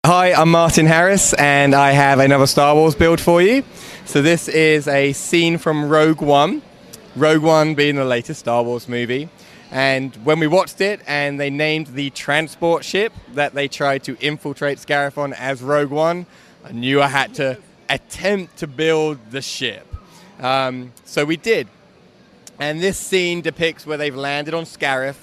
Hi, I'm Martin Harris, and I have another Star Wars build for you. So this is a scene from Rogue One. Rogue One being the latest Star Wars movie. And when we watched it, and they named the transport ship that they tried to infiltrate Scarif on as Rogue One, I knew I had to attempt to build the ship. So we did. And this scene depicts where they've landed on Scarif,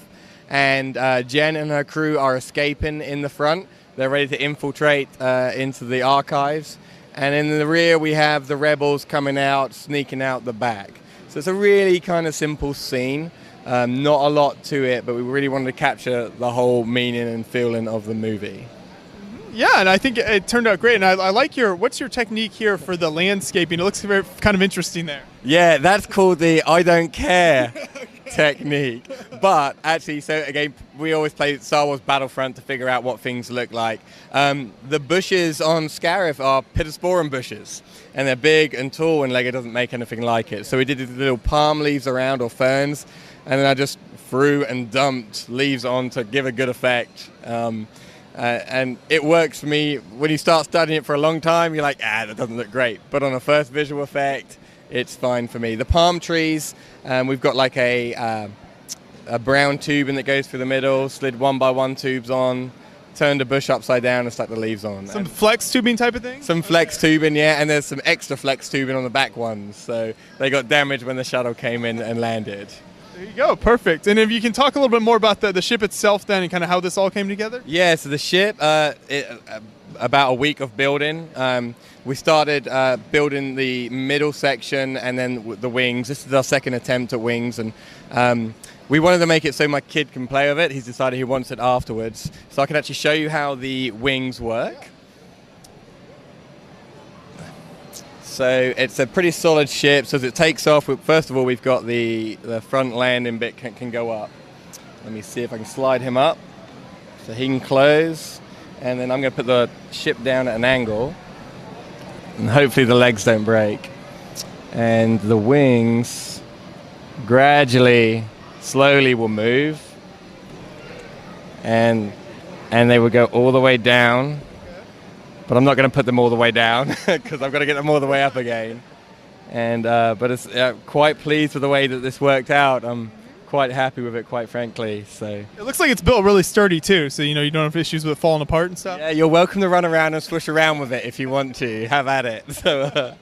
and Jen and her crew are escaping in the front. They're ready to infiltrate into the archives. And in the rear, we have the rebels coming out, sneaking out the back. So it's a really kind of simple scene. Not a lot to it, but we really wanted to capture the whole meaning and feeling of the movie. Yeah, and I think it turned out great. And I like what's your technique here for the landscaping? It looks very kind of interesting there. Yeah, that's called the I don't care technique. But actually, so again, we always play Star Wars Battlefront to figure out what things look like. The bushes on Scarif are pittosporum bushes, and they're big and tall, and LEGO doesn't make anything like it. So we did these little palm leaves around, or ferns, and then I just threw and dumped leaves on to give a good effect. And it works for me. When you start studying it for a long time, you're like, that doesn't look great. But on a first visual effect, it's fine for me. The palm trees, we've got like a brown tubing that goes through the middle, slid 1x1 tubes on, turned a bush upside down and stuck the leaves on. Some flex tubing type of thing? Some flex tubing, yeah, and there's some extra flex tubing on the back ones. So they got damaged when the shuttle came in and landed. There you go, perfect. And if you can talk a little bit more about the ship itself then and kind of how this all came together? Yeah, so the ship, about a week of building. We started building the middle section and then the wings. This is our second attempt at wings, and we wanted to make it so my kid can play with it. He's decided he wants it afterwards. So I can actually show you how the wings work. So it's a pretty solid ship. So as it takes off, first of all, we've got the front landing bit can go up. Let me see if I can slide him up so he can close. And then I'm going to put the ship down at an angle. And hopefully the legs don't break. And the wings gradually, slowly will move. And they will go all the way down. But I'm not going to put them all the way down because I've got to get them all the way up again. And but it's quite pleased with the way that this worked out. I'm quite happy with it, quite frankly. So it looks like it's built really sturdy too, so you don't have issues with it falling apart and stuff. Yeah, you're welcome to run around and swish around with it if you want to. Have at it. So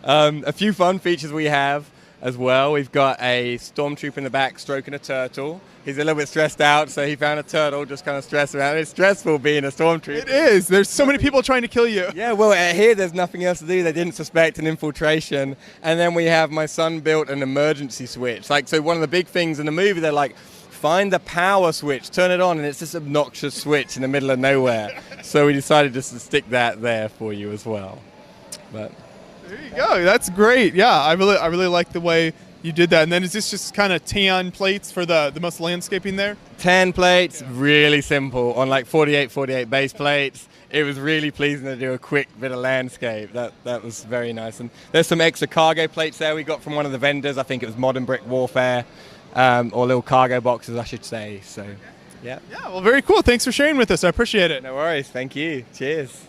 a few fun features we have as well. We've got a stormtrooper in the back stroking a turtle. He's a little bit stressed out, so he found a turtle, just kind of stressed around. It's stressful being a stormtrooper. It is. There's so many people trying to kill you. Yeah, well, here there's nothing else to do. They didn't suspect an infiltration. And then we have my son built an emergency switch. So one of the big things in the movie, they're like, find the power switch, turn it on, and it's this obnoxious switch in the middle of nowhere. So we decided just to stick that there for you as well. But there you go. That's great. Yeah, I really like the way you did that. And then is this just kind of tan plates for the most landscaping there? Tan plates, really simple, on like 48 base plates. It was really pleasing to do a quick bit of landscape. That was very nice. And there's some extra cargo plates there we got from one of the vendors. I think it was Modern Brick Warfare, or little cargo boxes, I should say. So, yeah. Yeah, well, very cool. Thanks for sharing with us. I appreciate it. No worries. Thank you. Cheers.